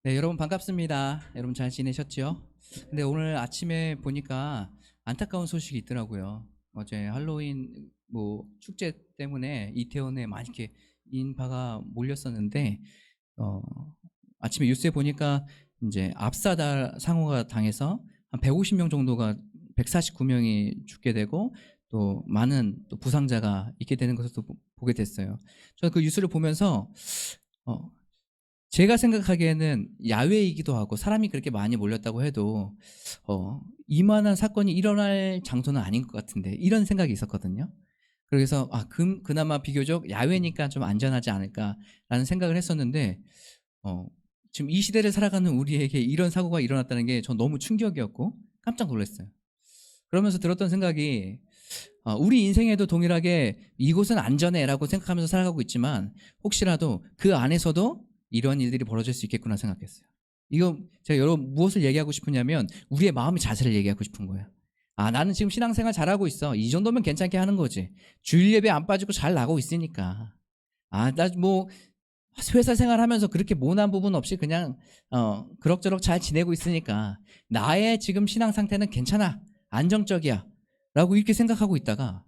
네, 여러분 반갑습니다. 여러분 잘 지내셨죠? 근데 오늘 아침에 보니까 안타까운 소식이 있더라고요. 어제 할로윈 축제 때문에 이태원에 많이 이렇게 인파가 몰렸었는데 어, 아침에 뉴스에 보니까 이제 압사다 상호가 당해서 한 150명 정도가 149명이 죽게 되고 또 많은 또 부상자가 있게 되는 것을 또 보게 됐어요. 저는 그 뉴스를 보면서 어, 제가 생각하기에는 야외이기도 하고 사람이 그렇게 많이 몰렸다고 해도 이만한 사건이 일어날 장소는 아닌 것 같은데 이런 생각이 있었거든요. 그래서 그나마 비교적 야외니까 좀 안전하지 않을까라는 생각을 했었는데 어, 지금 이 시대를 살아가는 우리에게 이런 사고가 일어났다는 게 전 너무 충격이었고 깜짝 놀랐어요. 그러면서 들었던 생각이 우리 인생에도 동일하게 이곳은 안전해라고 생각하면서 살아가고 있지만 혹시라도 그 안에서도 이런 일들이 벌어질 수 있겠구나 생각했어요. 이거 제가 여러분 무엇을 얘기하고 싶으냐면 우리의 마음의 자세를 얘기하고 싶은 거예요. 나는 지금 신앙생활 잘하고 있어. 이 정도면 괜찮게 하는 거지. 주일 예배 안 빠지고 잘 나가고 있으니까. 나 뭐 회사 생활하면서 그렇게 모난 부분 없이 그냥 그럭저럭 잘 지내고 있으니까 나의 지금 신앙 상태는 괜찮아. 안정적이야. 라고 이렇게 생각하고 있다가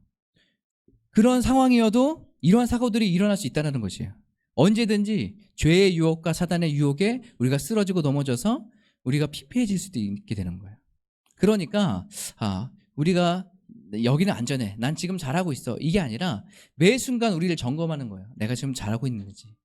그런 상황이어도 이러한 사고들이 일어날 수 있다는 것이에요. 언제든지 죄의 유혹과 사단의 유혹에 우리가 쓰러지고 넘어져서 우리가 피폐해질 수도 있게 되는 거예요. 그러니까 우리가 여기는 안전해. 난 지금 잘하고 있어. 이게 아니라 매 순간 우리를 점검하는 거예요. 내가 지금 잘하고 있는지.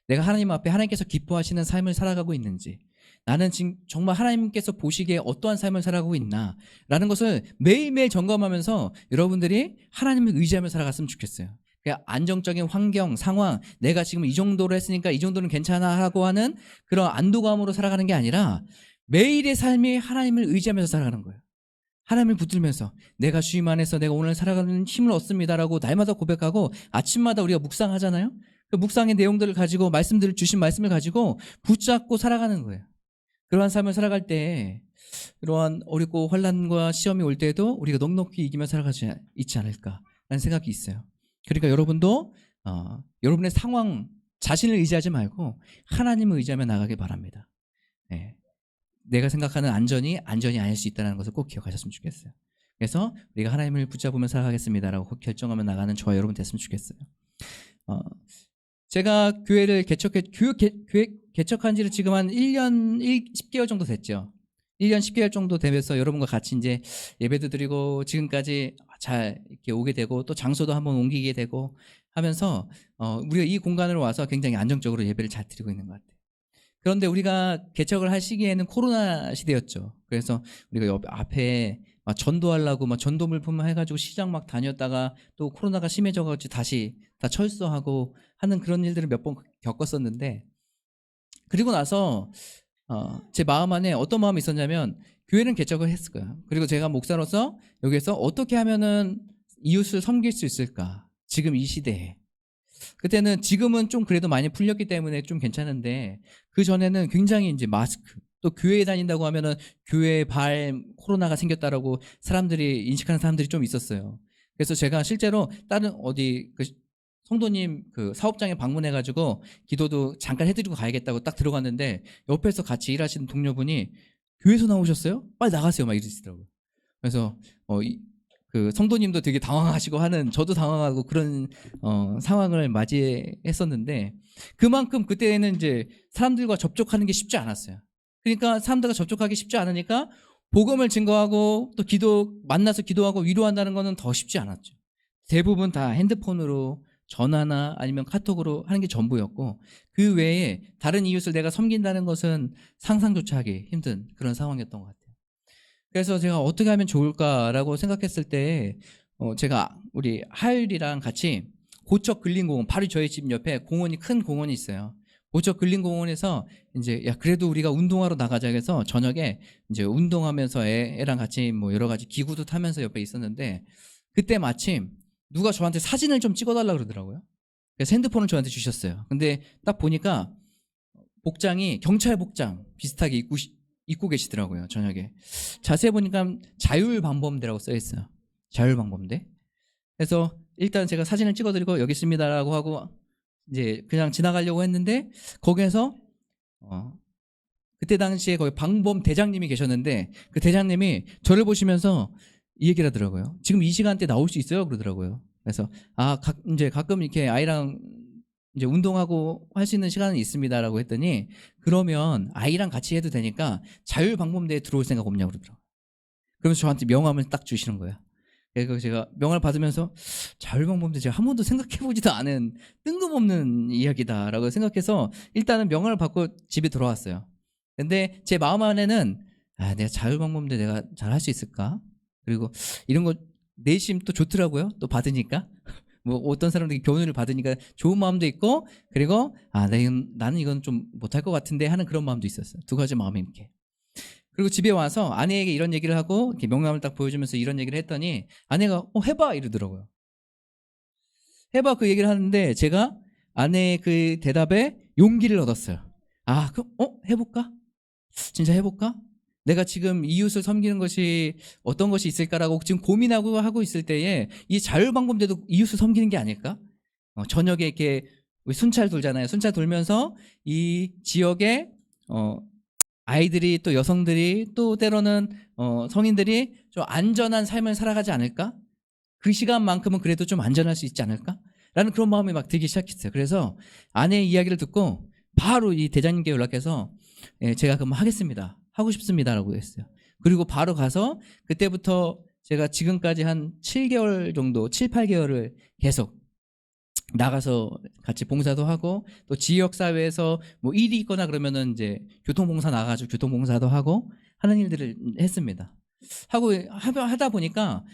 내가 하나님 앞에 하나님께서 기뻐하시는 삶을 살아가고 있는지, 나는 지금 정말 하나님께서 보시기에 어떠한 삶을 살아가고 있나 라는 것을 매일매일 점검하면서 여러분들이 하나님을 의지하며 살아갔으면 좋겠어요. 그냥 안정적인 환경, 상황, 내가 지금 이 정도로 했으니까 이 정도는 괜찮아 하고 하는 그런 안도감으로 살아가는 게 아니라 매일의 삶이 하나님을 의지하면서 살아가는 거예요. 하나님을 붙들면서 내가 주님 안에서 내가 오늘 살아가는 힘을 얻습니다라고 날마다 고백하고 아침마다 우리가 묵상하잖아요. 그 묵상의 내용들을 가지고 말씀들을 주신 말씀을 가지고 붙잡고 살아가는 거예요. 그러한 삶을 살아갈 때 이러한 어렵고 환난과 시험이 올 때에도 우리가 넉넉히 이기며 살아가지 있지 않을까라는 생각이 있어요. 그러니까 여러분도 여러분의 상황 자신을 의지하지 말고 하나님을 의지하며 나가길 바랍니다. 네. 내가 생각하는 안전이 아닐 수 있다는 것을 꼭 기억하셨으면 좋겠어요. 그래서 우리가 하나님을 붙잡으며 살아가겠습니다라고 꼭 결정하며 나가는 저와 여러분 됐으면 좋겠어요. 어, 제가 교회를 교회 개척한 지를 지금 한 1년 10개월 정도 됐죠. 1년 10개월 정도 되면서 여러분과 같이 이제 예배도 드리고 지금까지 잘 이렇게 오게 되고 또 장소도 한번 옮기게 되고 하면서 우리가 이 공간으로 와서 굉장히 안정적으로 예배를 잘 드리고 있는 것 같아요. 그런데 우리가 개척을 할 시기에는 코로나 시대였죠. 그래서 우리가 옆 앞에 막 전도하려고 막 전도 물품 해가지고 시장 막 다녔다가 또 코로나가 심해져가지고 다시 다 철수하고 하는 그런 일들을 몇 번 겪었었는데 그리고 나서 제 마음 안에 어떤 마음이 있었냐면 교회는 개척을 했을 거야. 그리고 제가 목사로서 여기에서 어떻게 하면은 이웃을 섬길 수 있을까? 지금 이 시대에. 그때는 지금은 좀 그래도 많이 풀렸기 때문에 좀 괜찮은데 그 전에는 굉장히 이제 마스크 또 교회에 다닌다고 하면은 교회에 코로나가 생겼다라고 사람들이 인식하는 사람들이 좀 있었어요. 그래서 제가 실제로 다른 어디 그 성도님 그 사업장에 방문해 가지고 기도도 잠깐 해드리고 가야겠다고 딱 들어갔는데 옆에서 같이 일하시는 동료분이 교회에서 나오셨어요? 빨리 나가세요 막 이러시더라고요. 그래서 그 성도님도 되게 당황하시고 하는 저도 당황하고 그런 상황을 맞이했었는데 그만큼 그때는 이제 사람들과 접촉하는 게 쉽지 않았어요. 그러니까 사람들과 접촉하기 쉽지 않으니까 복음을 증거하고 또 만나서 기도하고 위로한다는 거는 더 쉽지 않았죠. 대부분 다 핸드폰으로 전화나 아니면 카톡으로 하는 게 전부였고 그 외에 다른 이웃을 내가 섬긴다는 것은 상상조차 하기 힘든 그런 상황이었던 것 같아요. 그래서 제가 어떻게 하면 좋을까라고 생각했을 때 제가 우리 하율이랑 같이 고척 근린공원 바로 저희 집 옆에 공원이 큰 공원이 있어요. 고척 근린공원에서 이제 야 그래도 우리가 운동하러 나가자 해서 저녁에 이제 운동하면서 애랑 같이 뭐 여러 가지 기구도 타면서 옆에 있었는데 그때 마침 누가 저한테 사진을 좀 찍어달라 그러더라고요. 그래서 핸드폰을 저한테 주셨어요. 근데 딱 보니까 복장이 경찰 복장 비슷하게 입고 계시더라고요, 저녁에. 자세히 보니까 자율방범대라고 써 있어요. 자율방범대. 그래서 일단 제가 사진을 찍어드리고 여기 있습니다라고 하고 이제 그냥 지나가려고 했는데 거기에서 그때 당시에 거기 방범 대장님이 계셨는데 그 대장님이 저를 보시면서 이 얘기를 하더라고요. 지금 이 시간대 나올 수 있어요? 그러더라고요. 그래서 이제 가끔 이렇게 아이랑 이제 운동하고 할 수 있는 시간은 있습니다라고 했더니 그러면 아이랑 같이 해도 되니까 자율방범대에 들어올 생각 없냐고 그러더라고요. 그러면서 저한테 명함을 딱 주시는 거예요. 그래서 제가 명함을 받으면서 자율방범대 제가 한 번도 생각해보지도 않은 뜬금없는 이야기다라고 생각해서 일단은 명함을 받고 집에 돌아왔어요. 근데 제 마음 안에는 내가 자율방범대 내가 잘 할 수 있을까? 그리고 이런 거 내심 또 좋더라고요. 또 받으니까. 뭐 어떤 사람들이 교훈을 받으니까 좋은 마음도 있고 그리고 나는 이건 좀 못할 것 같은데 하는 그런 마음도 있었어요. 두 가지 마음이 이렇게. 그리고 집에 와서 아내에게 이런 얘기를 하고 이렇게 명함을 딱 보여주면서 이런 얘기를 했더니 아내가 해봐 이러더라고요. 해봐 그 얘기를 하는데 제가 아내의 그 대답에 용기를 얻었어요. 그럼 해볼까? 진짜 해볼까? 내가 지금 이웃을 섬기는 것이 어떤 것이 있을까라고 지금 고민하고 하고 있을 때에 이 자율방범대도 이웃을 섬기는 게 아닐까? 저녁에 이렇게 순찰 돌잖아요. 순찰 돌면서 이 지역에 아이들이 또 여성들이 또 때로는 성인들이 좀 안전한 삶을 살아가지 않을까? 그 시간만큼은 그래도 좀 안전할 수 있지 않을까? 라는 그런 마음이 막 들기 시작했어요. 그래서 아내의 이야기를 듣고 바로 이 대장님께 연락해서 제가 그럼 하겠습니다. 하고 싶습니다라고 했어요. 그리고 바로 가서 그때부터 제가 지금까지 한 7개월 정도, 7, 8개월을 계속 나가서 같이 봉사도 하고 또 지역사회에서 뭐 일이 있거나 그러면은 이제 교통봉사 나가가지고 교통봉사도 하고 하는 일들을 했습니다. 하다 보니까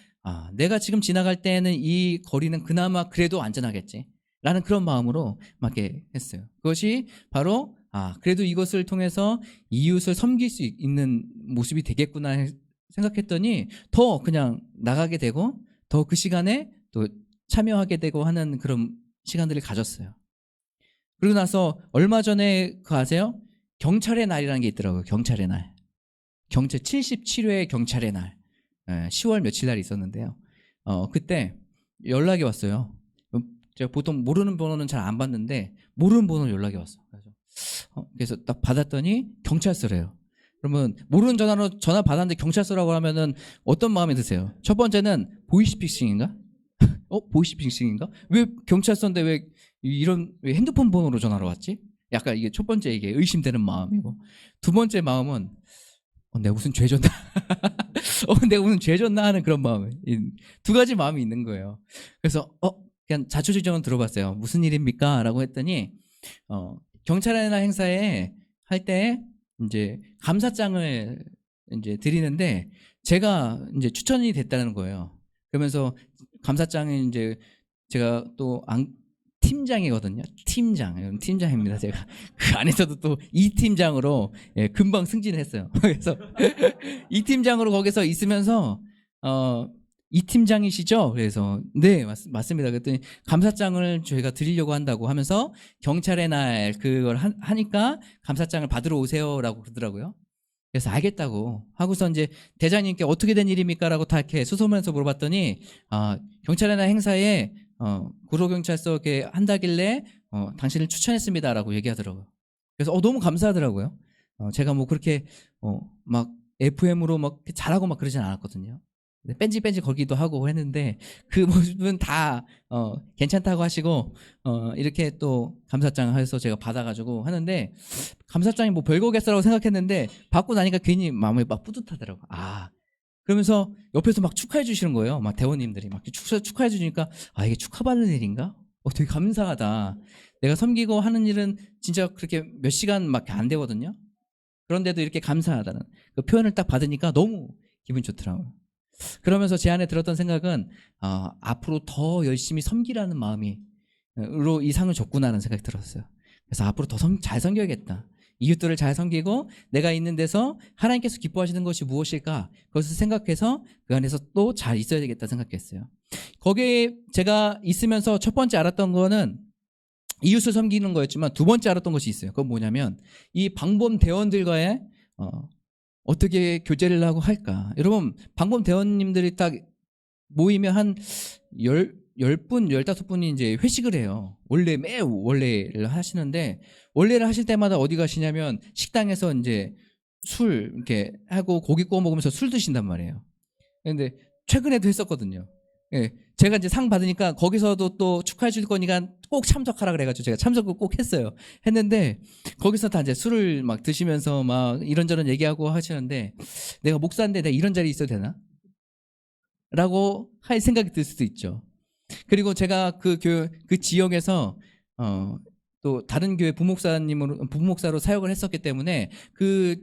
내가 지금 지나갈 때는 이 거리는 그나마 그래도 안전하겠지 라는 그런 마음으로 막 이렇게 했어요. 그것이 바로 그래도 이것을 통해서 이웃을 섬길 수 있는 모습이 되겠구나 생각했더니 더 그냥 나가게 되고 더 그 시간에 또 참여하게 되고 하는 그런 시간들을 가졌어요. 그리고 나서 얼마 전에 아세요? 경찰의 날이라는 게 있더라고요. 경찰의 날. 77회 경찰의 날. 10월 며칠 날 있었는데요. 그때 연락이 왔어요. 제가 보통 모르는 번호는 잘 안 받는데 모르는 번호로 연락이 왔어. 그래서 딱 받았더니 경찰서래요. 그러면 모르는 전화로 전화 받았는데 경찰서라고 하면은 어떤 마음이 드세요? 첫 번째는 보이스피싱인가? 보이스피싱인가? 왜 경찰서인데 왜 핸드폰 번호로 전화로 왔지? 약간 이게 첫 번째 이게 의심되는 마음이고 두 번째 마음은 내가 무슨 죄 졌나? 내가 무슨 죄 졌나 하는 그런 마음. 두 가지 마음이 있는 거예요. 그래서 그냥 자초지종은 들어봤어요. 무슨 일입니까? 라고 했더니 경찰의 날 행사에 할 때 이제 감사장을 이제 드리는데 제가 이제 추천이 됐다는 거예요. 그러면서 감사장이 이제 제가 또 팀장이거든요. 팀장입니다. 제가 그 안에서도 또 이 팀장으로 금방 승진을 했어요. 그래서 이 팀장으로 거기서 있으면서 이 팀장이시죠? 그래서 네 맞습니다. 그랬더니 감사장을 저희가 드리려고 한다고 하면서 경찰의 날 그걸 하니까 감사장을 받으러 오세요라고 그러더라고요. 그래서 알겠다고 하고서 이제 대장님께 어떻게 된 일입니까라고 다 이렇게 수소문해서 물어봤더니 경찰의 날 행사에 구로경찰서 이렇게 한다길래 당신을 추천했습니다라고 얘기하더라고요. 그래서 너무 감사하더라고요. 제가 뭐 그렇게 막 FM으로 막 잘하고 막 그러진 않았거든요. 뺀지 거기도 하고 했는데 그 모습은 다 괜찮다고 하시고 이렇게 또 감사장 해서 제가 받아가지고 하는데 감사장이 뭐 별거겠어라고 생각했는데 받고 나니까 괜히 마음이 막 뿌듯하더라고. 그러면서 옆에서 막 축하해 주시는 거예요. 막 대원님들이 막 축하해 주니까 이게 축하받는 일인가? 되게 감사하다. 내가 섬기고 하는 일은 진짜 그렇게 몇 시간밖에 안 되거든요. 그런데도 이렇게 감사하다는 그 표현을 딱 받으니까 너무 기분 좋더라고요. 그러면서 제 안에 들었던 생각은 앞으로 더 열심히 섬기라는 마음으로 이 상을 줬구나라는 생각이 들었어요. 그래서 앞으로 더 잘 섬겨야겠다. 이웃들을 잘 섬기고 내가 있는 데서 하나님께서 기뻐하시는 것이 무엇일까? 그것을 생각해서 그 안에서 또 잘 있어야 되겠다 생각했어요. 거기에 제가 있으면서 첫 번째 알았던 거는 이웃을 섬기는 거였지만 두 번째 알았던 것이 있어요. 그건 뭐냐면 이 방범 대원들과의 어떻게 교제를 하고 할까? 여러분 방범 대원님들이 딱 모이면 한 10분, 15분이 이제 회식을 해요. 매우 원래를 하시는데 원래를 하실 때마다 어디 가시냐면 식당에서 이제 술 이렇게 하고 고기 구워 먹으면서 술 드신단 말이에요. 근데 최근에도 했었거든요. 예, 제가 이제 상 받으니까 거기서도 또 축하해 줄 거니까 꼭 참석하라 그래가지고 제가 참석을 꼭 했어요. 했는데 거기서 다 이제 술을 막 드시면서 막 이런저런 얘기하고 하시는데 내가 목사인데 내가 이런 자리에 있어도 되나? 라고 할 생각이 들 수도 있죠. 그리고 제가 그 지역에서 또 다른 교회 부목사로 사역을 했었기 때문에 그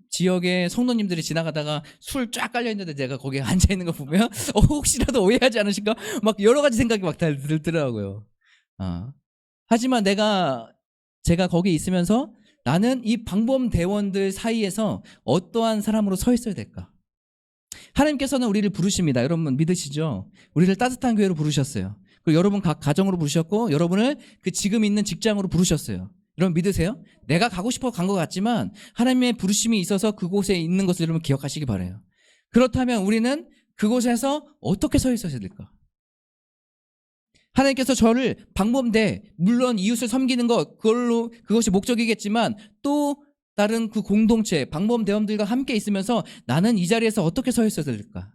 지역에 성도님들이 지나가다가 술 쫙 깔려 있는데 제가 거기에 앉아 있는 거 보면 혹시라도 오해하지 않으실까 막 여러 가지 생각이 막 들더라고요. 하지만 제가 거기 있으면서 나는 이 방범 대원들 사이에서 어떠한 사람으로 서 있어야 될까? 하나님께서는 우리를 부르십니다. 여러분 믿으시죠? 우리를 따뜻한 교회로 부르셨어요. 그리고 여러분 각 가정으로 부르셨고 여러분을 그 지금 있는 직장으로 부르셨어요. 여러분 믿으세요? 내가 가고 싶어 간 것 같지만 하나님의 부르심이 있어서 그곳에 있는 것을 여러분 기억하시기 바라요. 그렇다면 우리는 그곳에서 어떻게 서 있어야 될까? 하나님께서 저를 방범대, 물론 이웃을 섬기는 것, 그것이 목적이겠지만 또 다른 그 공동체, 방범대원들과 함께 있으면서 나는 이 자리에서 어떻게 서 있어야 될까?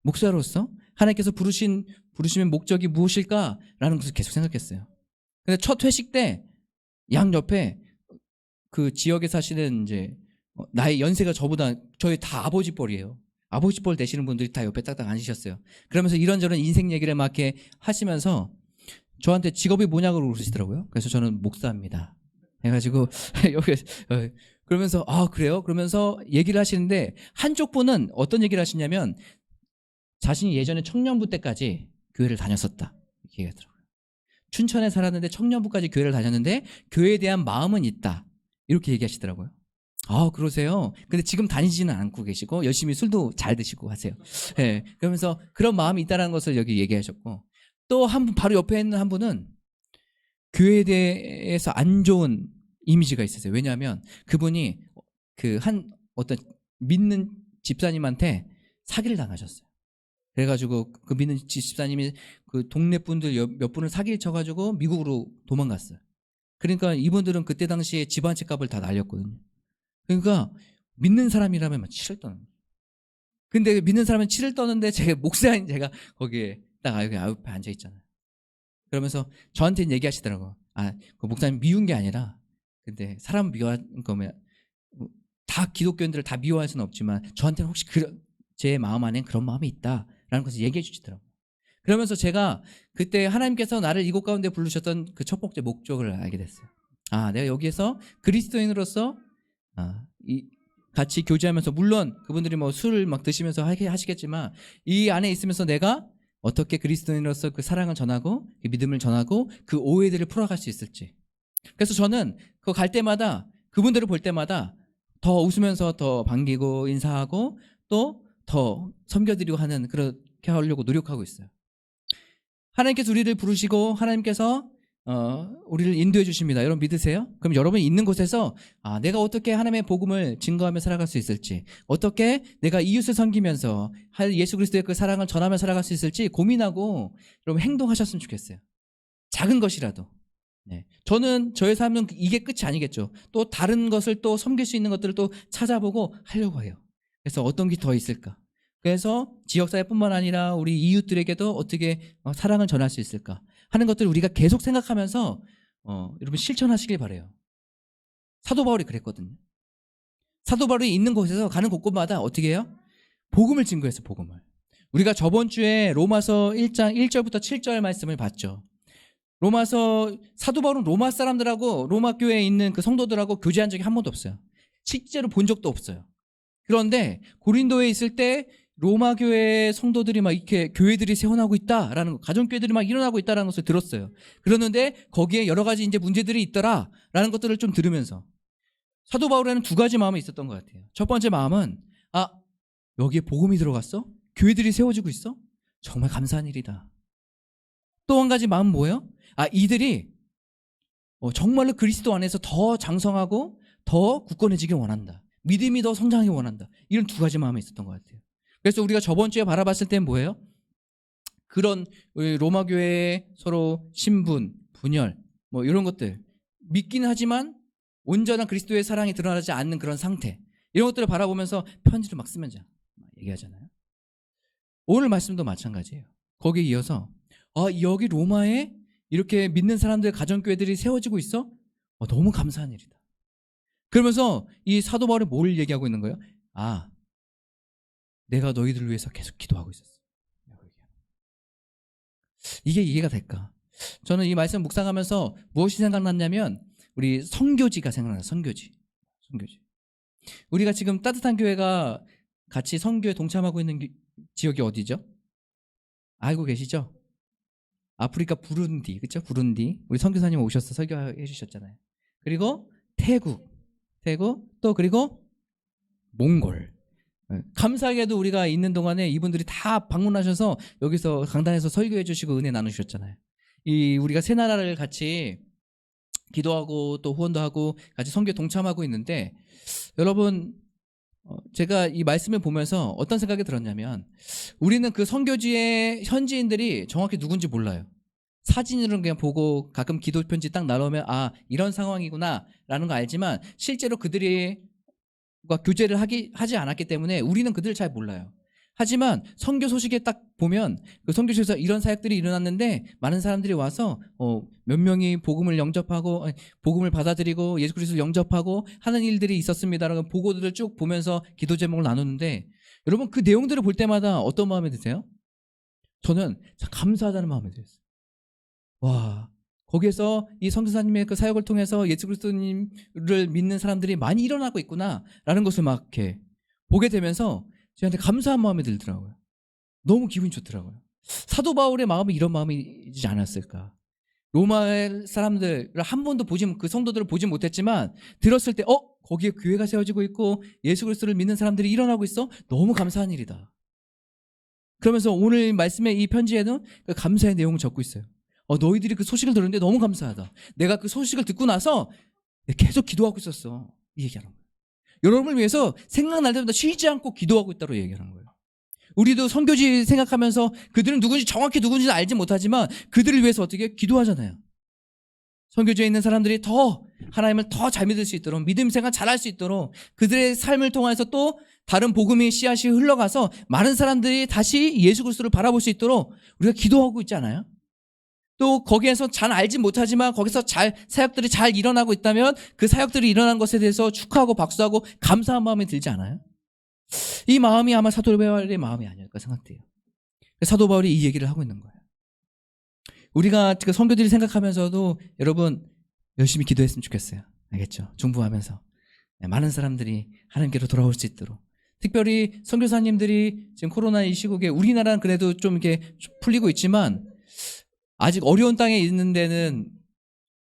목사로서 하나님께서 부르시는 목적이 무엇일까라는 것을 계속 생각했어요. 근데 첫 회식 때 양 옆에 그 지역에 사시는 이제 나이 연세가 저희 다 아버지 뻘이에요. 아버지 뻘 되시는 분들이 다 옆에 딱딱 앉으셨어요. 그러면서 이런저런 인생 얘기를 막 이렇게 하시면서 저한테 직업이 뭐냐고 그러시더라고요. 그래서 저는 목사입니다. 해가지고 여기 그러면서 그래요? 그러면서 얘기를 하시는데 한쪽 분은 어떤 얘기를 하시냐면 자신이 예전에 청년부 때까지 교회를 다녔었다 이렇게 얘기하더라고요. 춘천에 살았는데 청년부까지 교회를 다녔는데 교회에 대한 마음은 있다 이렇게 얘기하시더라고요. 그러세요? 근데 지금 다니지는 않고 계시고 열심히 술도 잘 드시고 하세요. 네, 그러면서 그런 마음이 있다는 것을 여기 얘기하셨고 또 한 분 바로 옆에 있는 한 분은 교회에 대해서 안 좋은 이미지가 있었어요. 왜냐하면 그분이 어떤 믿는 집사님한테 사기를 당하셨어요. 그래가지고 그 믿는 집사님이 그 동네 분들 몇 분을 사기를 쳐가지고 미국으로 도망갔어요. 그러니까 이분들은 그때 당시에 집 한 채 값을 다 날렸거든요. 그러니까 믿는 사람이라면 막 치를 떠는 거예요. 근데 믿는 사람은 치를 떠는데 목사인 제가 거기에 딱 여기 앞에 앉아 있잖아요. 그러면서 저한테 얘기하시더라고요. 그 목사님 미운 게 아니라 근데 사람 미워하는 거면 다 기독교인들을 다 미워할 수는 없지만 저한테는 혹시 제 마음 안에 그런 마음이 있다라는 것을 얘기해 주시더라고요. 그러면서 제가 그때 하나님께서 나를 이곳 가운데 부르셨던 그 첫 번째 목적을 알게 됐어요. 내가 여기에서 그리스도인으로서 같이 교제하면서 물론 그분들이 뭐 술을 막 드시면서 하시겠지만 이 안에 있으면서 내가 어떻게 그리스도인으로서 그 사랑을 전하고 그 믿음을 전하고 그 오해들을 풀어갈 수 있을지. 그래서 저는 그거 갈 때마다 그분들을 볼 때마다 더 웃으면서 더 반기고 인사하고 또 더 섬겨드리고 하는 그렇게 하려고 노력하고 있어요. 하나님께서 우리를 부르시고 하나님께서 우리를 인도해 주십니다. 여러분 믿으세요? 그럼 여러분이 있는 곳에서 내가 어떻게 하나님의 복음을 증거하며 살아갈 수 있을지, 어떻게 내가 이웃을 섬기면서 예수 그리스도의 그 사랑을 전하며 살아갈 수 있을지 고민하고 여러분 행동하셨으면 좋겠어요. 작은 것이라도. 네. 저의 삶은 이게 끝이 아니겠죠. 또 다른 것을 또 섬길 수 있는 것들을 또 찾아보고 하려고 해요. 그래서 어떤 게 더 있을까? 그래서 지역사회뿐만 아니라 우리 이웃들에게도 어떻게 사랑을 전할 수 있을까 하는 것들을 우리가 계속 생각하면서 여러분 실천하시길 바라요. 사도 바울이 그랬거든요. 사도 바울이 있는 곳에서 가는 곳곳마다 어떻게 해요? 복음을 증거했어요. 복음을. 우리가 저번 주에 로마서 1장 1절부터 7절 말씀을 봤죠. 사도 바울은 로마 사람들하고 로마 교회에 있는 그 성도들하고 교제한 적이 한 번도 없어요. 실제로 본 적도 없어요. 그런데 고린도에 있을 때 로마 교회 성도들이 막 이렇게 교회들이 세워나고 있다라는 거, 가정교회들이 막 일어나고 있다라는 것을 들었어요. 그러는데 거기에 여러 가지 이제 문제들이 있더라라는 것들을 좀 들으면서 사도 바울에는 두 가지 마음이 있었던 것 같아요. 첫 번째 마음은 여기에 복음이 들어갔어? 교회들이 세워지고 있어? 정말 감사한 일이다. 또 한 가지 마음은 뭐예요? 이들이 정말로 그리스도 안에서 더 장성하고 더 굳건해지길 원한다. 믿음이 더 성장하길 원한다. 이런 두 가지 마음이 있었던 것 같아요. 그래서 우리가 저번 주에 바라봤을 때는 뭐예요? 그런 로마 교회의 서로 신분, 분열 뭐 이런 것들 믿긴 하지만 온전한 그리스도의 사랑이 드러나지 않는 그런 상태, 이런 것들을 바라보면서 편지를 막 쓰면서 얘기하잖아요. 오늘 말씀도 마찬가지예요. 거기에 이어서 여기 로마에 이렇게 믿는 사람들의 가정교회들이 세워지고 있어? 너무 감사한 일이다. 그러면서 이 사도 바울이 뭘 얘기하고 있는 거예요? 내가 너희들을 위해서 계속 기도하고 있었어. 이게 이해가 될까? 저는 이 말씀 묵상하면서 무엇이 생각났냐면 우리 선교지가 생각나요. 선교지. 우리가 지금 따뜻한 교회가 같이 선교에 동참하고 있는 지역이 어디죠? 알고 계시죠? 아프리카 부룬디, 그렇죠? 부룬디. 우리 선교사님 오셔서 설교해 주셨잖아요. 그리고 태국, 또 그리고 몽골. 감사하게도 우리가 있는 동안에 이분들이 다 방문하셔서 여기서 강단에서 설교해 주시고 은혜 나누셨잖아요. 우리가 세 나라를 같이 기도하고 또 후원도 하고 같이 선교에 동참하고 있는데, 여러분, 제가 이 말씀을 보면서 어떤 생각이 들었냐면, 우리는 그 선교지의 현지인들이 정확히 누군지 몰라요. 사진으로는 그냥 보고 가끔 기도 편지 딱 날아오면 이런 상황이구나 라는 거 알지만, 실제로 그들이 교제를 하지 않았기 때문에 우리는 그들을 잘 몰라요. 하지만 선교 소식에 딱 보면 그 선교지에서 이런 사역들이 일어났는데 많은 사람들이 와서 몇 명이 복음을 영접하고 복음을 받아들이고 예수 그리스도를 영접하고 하는 일들이 있었습니다라는 보고들을 쭉 보면서 기도 제목을 나누는데, 여러분 그 내용들을 볼 때마다 어떤 마음이 드세요? 저는 참 감사하다는 마음이 들었어요. 와, 거기에서 이 선교사님의 그 사역을 통해서 예수 그리스도님을 믿는 사람들이 많이 일어나고 있구나라는 것을 막 이렇게 보게 되면서 저한테 감사한 마음이 들더라고요. 너무 기분이 좋더라고요. 사도 바울의 마음이 이런 마음이지 않았을까? 로마의 사람들을 한 번도 그 성도들을 보지 못했지만 들었을 때 거기에 교회가 세워지고 있고 예수 그리스도를 믿는 사람들이 일어나고 있어? 너무 감사한 일이다. 그러면서 오늘 말씀의 이 편지에는 그 감사의 내용을 적고 있어요. 너희들이 그 소식을 들었는데 너무 감사하다. 내가 그 소식을 듣고 나서 계속 기도하고 있었어. 이 얘기하는 거예요. 여러분을 위해서 생각날 때마다 쉬지 않고 기도하고 있다고 얘기하는 거예요. 우리도 선교지 생각하면서 그들은 정확히 누군지는 알지 못하지만 그들을 위해서 어떻게 기도하잖아요. 선교지에 있는 사람들이 더 하나님을 더 잘 믿을 수 있도록, 믿음 생활 잘할 수 있도록, 그들의 삶을 통해서 또 다른 복음의 씨앗이 흘러가서 많은 사람들이 다시 예수 그리스도를 바라볼 수 있도록 우리가 기도하고 있지 않아요? 또 거기에서 잘 알지 못하지만 거기서 사역들이 잘 일어나고 있다면 그 사역들이 일어난 것에 대해서 축하하고 박수하고 감사한 마음이 들지 않아요? 이 마음이 아마 사도 바울의 마음이 아닐까 생각돼요. 사도 바울이 이 얘기를 하고 있는 거예요. 우리가 그 선교들이 생각하면서도 여러분 열심히 기도했으면 좋겠어요. 알겠죠? 중보하면서 많은 사람들이 하나님께로 돌아올 수 있도록, 특별히 선교사님들이 지금 코로나 이 시국에 우리나라는 그래도 좀 이렇게 풀리고 있지만 아직 어려운 땅에 있는 데는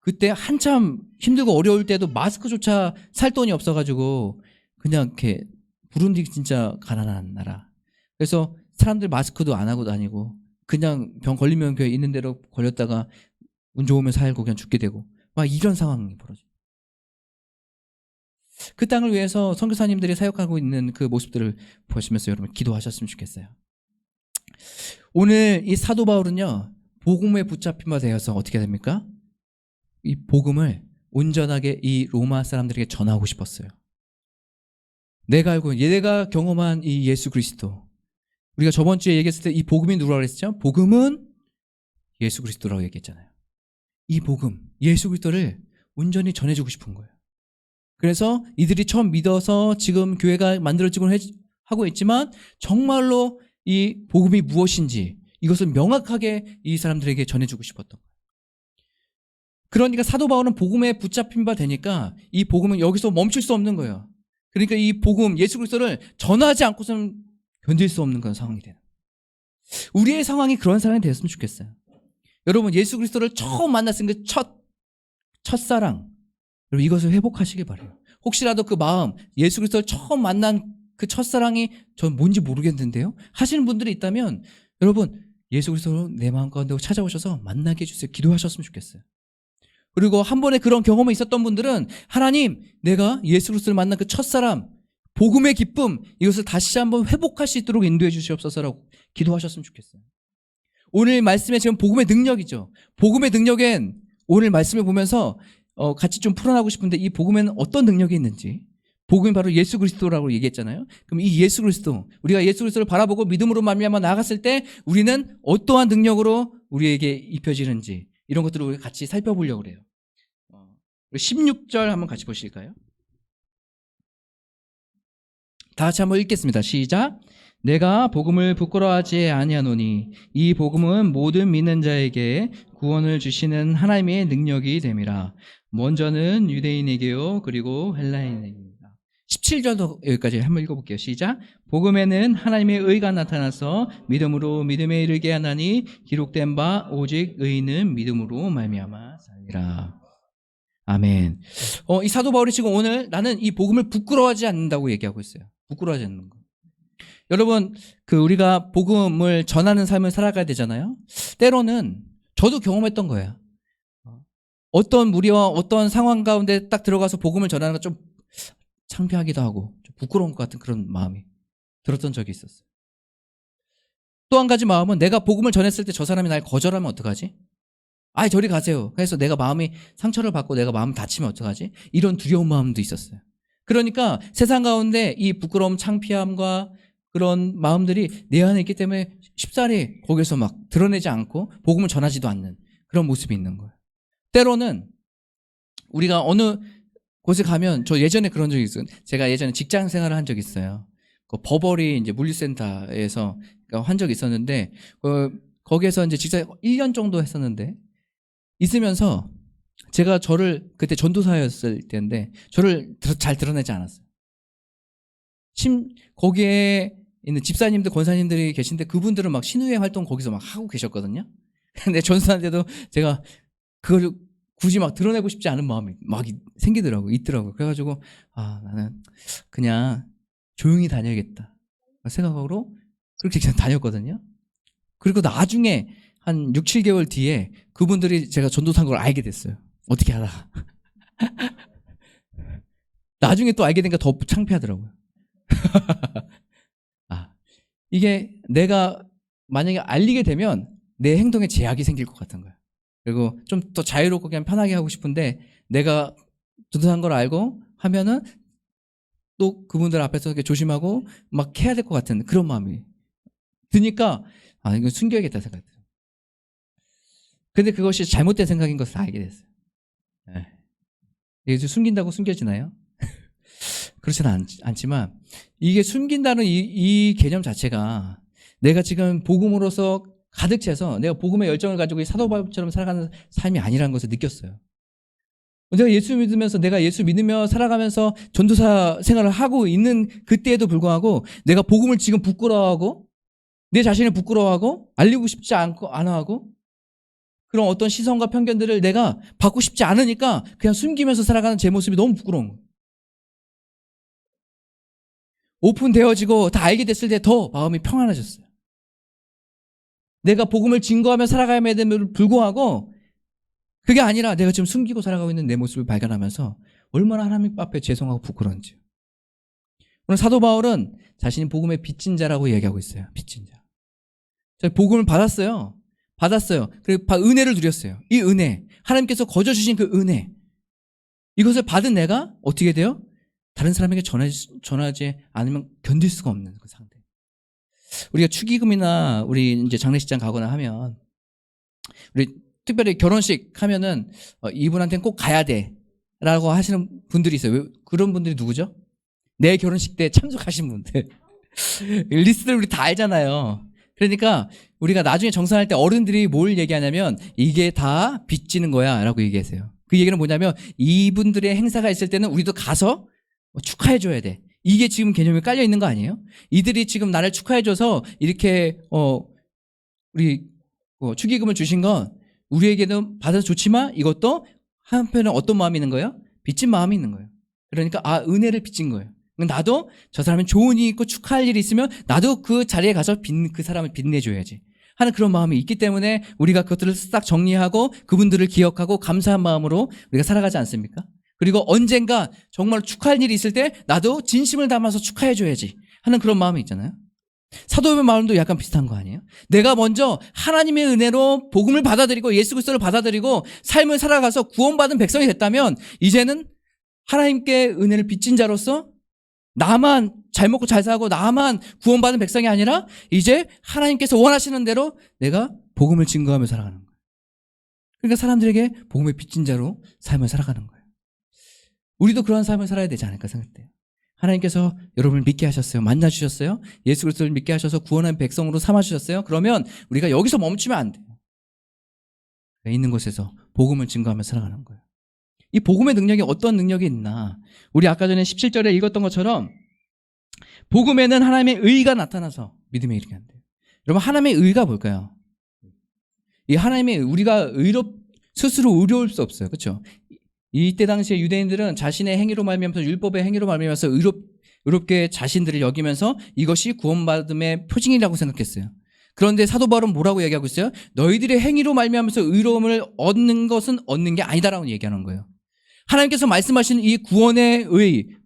그때 한참 힘들고 어려울 때도 마스크조차 살 돈이 없어가지고 그냥 이렇게 부룬디 진짜 가난한 나라. 그래서 사람들 마스크도 안 하고 다니고 그냥 병 걸리면 그냥 있는 대로 걸렸다가 운 좋으면 살고 그냥 죽게 되고 막 이런 상황이 벌어져요. 그 땅을 위해서 선교사님들이 사역하고 있는 그 모습들을 보시면서 여러분 기도하셨으면 좋겠어요. 오늘 이 사도 바울은요, 복음에 붙잡힌 바 되어서 어떻게 됩니까? 이 복음을 온전하게 이 로마 사람들에게 전하고 싶었어요. 내가 경험한 이 예수 그리스도, 우리가 저번 주에 얘기했을 때 이 복음이 누구라고 그랬죠? 복음은 예수 그리스도라고 얘기했잖아요. 이 복음, 예수 그리스도를 온전히 전해주고 싶은 거예요. 그래서 이들이 처음 믿어서 지금 교회가 만들어지고 하고 있지만 정말로 이 복음이 무엇인지 이것을 명확하게 이 사람들에게 전해주고 싶었던 거예요. 그러니까 사도 바울은 복음에 붙잡힌 바 되니까 이 복음은 여기서 멈출 수 없는 거예요. 그러니까 이 복음, 예수 그리스도를 전하지 않고서는 견딜 수 없는 그런 상황이 되는 거예요. 우리의 상황이 그런 상황이 되었으면 좋겠어요. 여러분 예수 그리스도를 처음 만났을 그 첫사랑, 여러분 이것을 회복하시길 바라요. 혹시라도 그 마음, 예수 그리스도를 처음 만난 그 첫사랑이 전 뭔지 모르겠는데요 하시는 분들이 있다면 여러분 예수 그리스도로 내 마음 가운데 찾아오셔서 만나게 해주세요. 기도하셨으면 좋겠어요. 그리고 한 번에 그런 경험이 있었던 분들은 하나님, 내가 예수 그리스도를 만난 그 첫사람, 복음의 기쁨, 이것을 다시 한번 회복할 수 있도록 인도해 주시옵소서라고 기도하셨으면 좋겠어요. 오늘 말씀에 지금 복음의 능력이죠. 복음의 능력엔 오늘 말씀을 보면서 같이 좀 풀어나가고 싶은데 이 복음에는 어떤 능력이 있는지. 복음이 바로 예수 그리스도라고 얘기했잖아요. 그럼 이 예수 그리스도, 우리가 예수 그리스도를 바라보고 믿음으로 말미암아 나아갔을 때 우리는 어떠한 능력으로 우리에게 입혀지는지 이런 것들을 우리가 같이 살펴보려고 그래요. 16절 한번 같이 보실까요? 다 같이 한번 읽겠습니다. 시작. 내가 복음을 부끄러워하지 아니하노니 이 복음은 모든 믿는 자에게 구원을 주시는 하나님의 능력이 됨이라. 먼저는 유대인에게요 그리고 헬라인에게입니다. 17절도 여기까지 한번 읽어볼게요. 시작. 복음에는 하나님의 의가 나타나서 믿음으로 믿음에 이르게 하나니 기록된 바 오직 의인은 믿음으로 말미암아 살리라. 아멘. 이 사도 바울이 지금 오늘 나는 이 복음을 부끄러워하지 않는다고 얘기하고 있어요. 부끄러워하지 않는 거. 여러분, 우리가 복음을 전하는 삶을 살아가야 되잖아요. 때로는 저도 경험했던 거예요. 어떤 무리와 어떤 상황 가운데 딱 들어가서 복음을 전하는 건 좀 창피하기도 하고 좀 부끄러운 것 같은 그런 마음이 들었던 적이 있었어요. 또 한 가지 마음은 내가 복음을 전했을 때 저 사람이 날 거절하면 어떡하지? 아이 저리 가세요. 그래서 내가 마음이 상처를 받고 내가 마음 다치면 어떡하지? 이런 두려운 마음도 있었어요. 그러니까 세상 가운데 이 부끄러움, 창피함과 그런 마음들이 내 안에 있기 때문에 쉽사리 거기서 막 드러내지 않고 복음을 전하지도 않는 그런 모습이 있는 거예요. 때로는 우리가 어느 곳에 가면, 저 예전에 그런 적이 있어요. 제가 예전에 직장 생활을 한 적이 있어요. 그 버버리 이제 물류센터에서 한 적이 있었는데, 거기에서 이제 직장 1년 정도 했었는데, 있으면서 제가 저를, 그때 전도사였을 때인데, 저를 잘 드러내지 않았어요. 거기에 있는 집사님들, 권사님들이 계신데, 그분들은 막 신우회 활동 거기서 막 하고 계셨거든요. 근데 전도사인데도 제가 그걸 굳이 막 드러내고 싶지 않은 마음이 막 있더라고요. 그래가지고, 나는 그냥 조용히 다녀야겠다 생각으로 그렇게 그냥 다녔거든요. 그리고 나중에 한 6, 7개월 뒤에 그분들이 제가 전도사인 걸 알게 됐어요. 어떻게 하다가. 나중에 또 알게 되니까 더 창피하더라고요. 이게 내가 만약에 알리게 되면 내 행동에 제약이 생길 것 같은 거예요. 그리고 좀 더 자유롭고 그냥 편하게 하고 싶은데 내가 전도사인 걸 알고 하면은 또 그분들 앞에서 이렇게 조심하고 막 해야 될 것 같은 그런 마음이 드니까 이거 숨겨야겠다 생각이 들어요. 근데 그것이 잘못된 생각인 것을 알게 됐어요. 이게 숨긴다고 숨겨지나요? 그렇지는 않지만 이게 숨긴다는 이 개념 자체가 내가 지금 복음으로서 가득 차서 내가 복음의 열정을 가지고 사도 바울처럼 살아가는 삶이 아니라는 것을 느꼈어요. 내가 예수 믿으면서 내가 예수 믿으며 살아가면서 전도사 생활을 하고 있는 그때에도 불구하고 내가 복음을 지금 부끄러워하고 내 자신을 부끄러워하고 알리고 싶지 않고 안 하고 그런 어떤 시선과 편견들을 내가 받고 싶지 않으니까 그냥 숨기면서 살아가는 제 모습이 너무 부끄러운 거예요. 오픈되어지고 다 알게 됐을 때 더 마음이 평안해졌어요. 내가 복음을 증거하며 살아감에도 불구하고 그게 아니라 내가 지금 숨기고 살아가고 있는 내 모습을 발견하면서 얼마나 하나님 앞에 죄송하고 부끄러운지. 오늘 사도 바울은 자신이 복음의 빚진 자라고 얘기하고 있어요. 빚진 자. 제가 복음을 받았어요. 그리고 은혜를 누렸어요. 이 은혜, 하나님께서 거저 주신 그 은혜, 이것을 받은 내가 어떻게 돼요? 다른 사람에게 전하지 않으면 견딜 수가 없는 그 상태. 우리가 축의금이나 우리 이제 장례식장 가거나 하면 우리 특별히 결혼식 하면은 이분한테는 꼭 가야 돼라고 하시는 분들이 있어요. 그런 분들이 누구죠? 내 결혼식 때 참석하신 분들. 리스트를 우리 다 알잖아요. 그러니까 우리가 나중에 정산할 때 어른들이 뭘 얘기하냐면 이게 다 빚지는 거야 라고 얘기하세요. 그 얘기는 뭐냐면 이분들의 행사가 있을 때는 우리도 가서 축하해줘야 돼. 이게 지금 개념이 깔려 있는 거 아니에요? 이들이 지금 나를 축하해줘서 이렇게 우리 축의금을 주신 건 우리에게는 받아서 좋지만 이것도 한편에 어떤 마음이 있는 거예요? 빚진 마음이 있는 거예요. 그러니까 은혜를 빚진 거예요. 나도 저 사람이 좋은 일이 있고 축하할 일이 있으면 나도 그 자리에 가서 그 사람을 빛내줘야지 하는 그런 마음이 있기 때문에 우리가 그것들을 싹 정리하고 그분들을 기억하고 감사한 마음으로 우리가 살아가지 않습니까? 그리고 언젠가 정말 축하할 일이 있을 때 나도 진심을 담아서 축하해줘야지 하는 그런 마음이 있잖아요. 사도의 마음도 약간 비슷한 거 아니에요? 내가 먼저 하나님의 은혜로 복음을 받아들이고 예수 그리스도를 받아들이고 삶을 살아가서 구원받은 백성이 됐다면 이제는 하나님께 은혜를 빚진 자로서 나만 잘 먹고 잘 살고 나만 구원받은 백성이 아니라 이제 하나님께서 원하시는 대로 내가 복음을 증거하며 살아가는 거예요. 그러니까 사람들에게 복음의 빚진 자로 삶을 살아가는 거예요. 우리도 그런 삶을 살아야 되지 않을까 생각돼요. 하나님께서 여러분을 믿게 하셨어요. 만나주셨어요. 예수 그리스도를 믿게 하셔서 구원한 백성으로 삼아주셨어요. 그러면 우리가 여기서 멈추면 안 돼요. 있는 곳에서 복음을 증거하며 살아가는 거예요. 이 복음의 능력이 어떤 능력이 있나? 우리 아까 전에 17절에 읽었던 것처럼 복음에는 하나님의 의가 나타나서 믿음에 이르게 한대요. 여러분, 하나님의 의가 뭘까요? 이 하나님의 우리가 스스로 의로울 수 없어요. 그렇죠? 이때 당시에 유대인들은 자신의 행위로 말미암아서 율법의 행위로 말미암아서 의롭게 자신들을 여기면서 이것이 구원받음의 표징이라고 생각했어요. 그런데 사도 바울은 뭐라고 얘기하고 있어요? 너희들의 행위로 말미암아서 의로움을 얻는 것은 얻는 게 아니다라고 얘기하는 거예요. 하나님께서 말씀하시는 이 구원의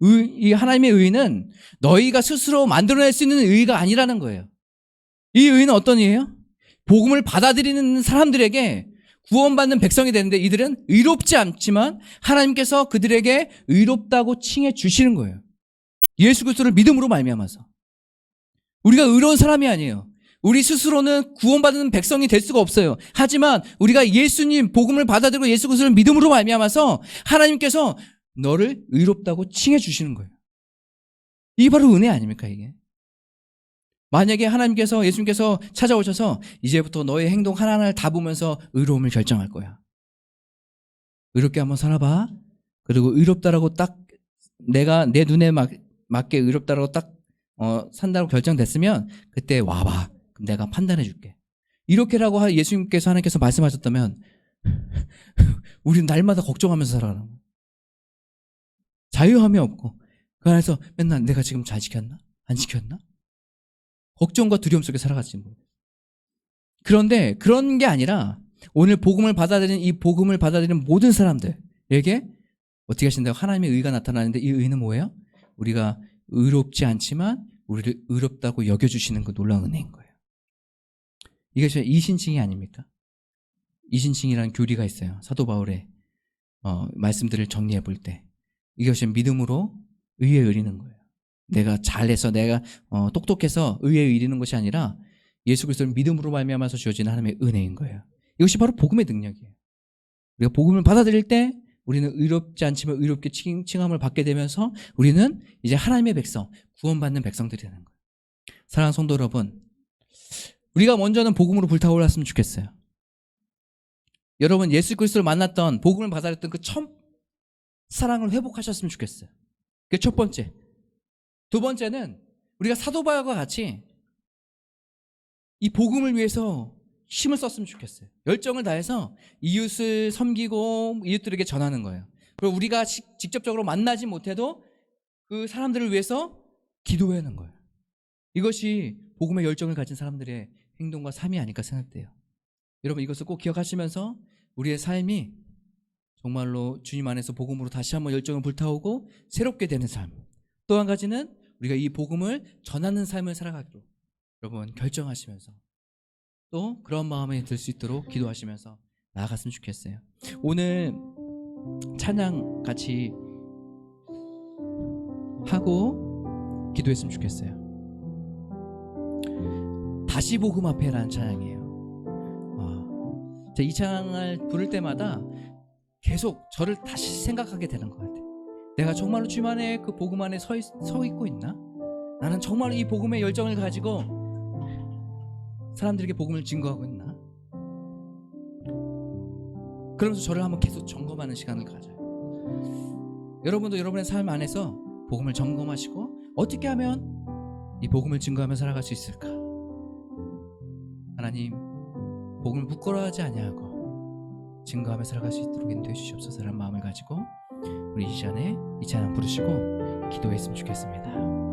이 하나님의 의는 너희가 스스로 만들어낼 수 있는 의가 아니라는 거예요. 이 의는 어떤 의예요? 복음을 받아들이는 사람들에게 구원받는 백성이 되는데 이들은 의롭지 않지만 하나님께서 그들에게 의롭다고 칭해 주시는 거예요. 예수 그리스도를 믿음으로 말미암아서. 우리가 의로운 사람이 아니에요. 우리 스스로는 구원받는 백성이 될 수가 없어요. 하지만 우리가 예수님 복음을 받아들이고 예수 그리스도를 믿음으로 말미암아서 하나님께서 너를 의롭다고 칭해 주시는 거예요. 이게 바로 은혜 아닙니까 이게? 만약에 하나님께서 예수님께서 찾아오셔서 이제부터 너의 행동 하나하나를 다 보면서 의로움을 결정할 거야. 의롭게 한번 살아봐. 그리고 의롭다라고 딱 내가 내 눈에 맞게 의롭다라고 딱 산다고 결정됐으면 그때 와봐. 그럼 내가 판단해 줄게. 이렇게라고 예수님께서 하나님께서 말씀하셨다면 우리는 날마다 걱정하면서 살아가는 거야. 자유함이 없고 그 안에서 맨날 내가 지금 잘 지켰나? 안 지켰나? 걱정과 두려움 속에 살아갔지 뭐. 그런데 그런 게 아니라 오늘 복음을 받아들이는 이 복음을 받아들이는 모든 사람들에게 어떻게 하신다고? 하나님의 의가 나타나는데 이 의는 뭐예요? 우리가 의롭지 않지만 우리를 의롭다고 여겨주시는 그 놀라운 은혜인 거예요. 이것이 이신칭이 아닙니까? 이신칭이라는 교리가 있어요. 사도 바울의 말씀들을 정리해 볼 때 이것이 믿음으로 의에 의리는 거예요. 내가 잘해서 내가 똑똑해서 의에 의리는 것이 아니라 예수 그리스도를 믿음으로 말미암아서 주어지는 하나님의 은혜인 거예요. 이것이 바로 복음의 능력이에요. 우리가 복음을 받아들일 때 우리는 의롭지 않지만 의롭게 칭함을 받게 되면서 우리는 이제 하나님의 백성, 구원받는 백성들이 되는 거예요. 사랑하는 성도 여러분, 우리가 먼저는 복음으로 불타올랐으면 좋겠어요. 여러분 예수 그리스도를 만났던 복음을 받아들였던 그 첫 사랑을 회복하셨으면 좋겠어요. 그게 첫 번째. 두 번째는 우리가 사도 바울과 같이 이 복음을 위해서 힘을 썼으면 좋겠어요. 열정을 다해서 이웃을 섬기고 이웃들에게 전하는 거예요. 그리고 우리가 직접적으로 만나지 못해도 그 사람들을 위해서 기도해야 하는 거예요. 이것이 복음의 열정을 가진 사람들의 행동과 삶이 아닐까 생각돼요. 여러분 이것을 꼭 기억하시면서 우리의 삶이 정말로 주님 안에서 복음으로 다시 한번 열정을 불타오고 새롭게 되는 삶. 또 한 가지는 우리가 이 복음을 전하는 삶을 살아가기로 여러분 결정하시면서 또 그런 마음이 들 수 있도록 기도하시면서 나아갔으면 좋겠어요. 오늘 찬양 같이 하고 기도했으면 좋겠어요. 다시 복음 앞에라는 찬양이에요. 이 찬양을 부를 때마다 계속 저를 다시 생각하게 되는 것 같아요. 내가 정말로 주님 안에 그 복음 안에 서 있고 있나? 나는 정말로 이 복음의 열정을 가지고 사람들에게 복음을 증거하고 있나? 그러면서 저를 한번 계속 점검하는 시간을 가져요. 여러분도 여러분의 삶 안에서 복음을 점검하시고 어떻게 하면 이 복음을 증거하며 살아갈 수 있을까? 하나님, 복음을 부끄러워하지 아니하고 증거하며 살아갈 수 있도록 인도해 주시옵소서라는 마음을 가지고 우리 이 시간에 이 찬양 부르시고 기도했으면 좋겠습니다.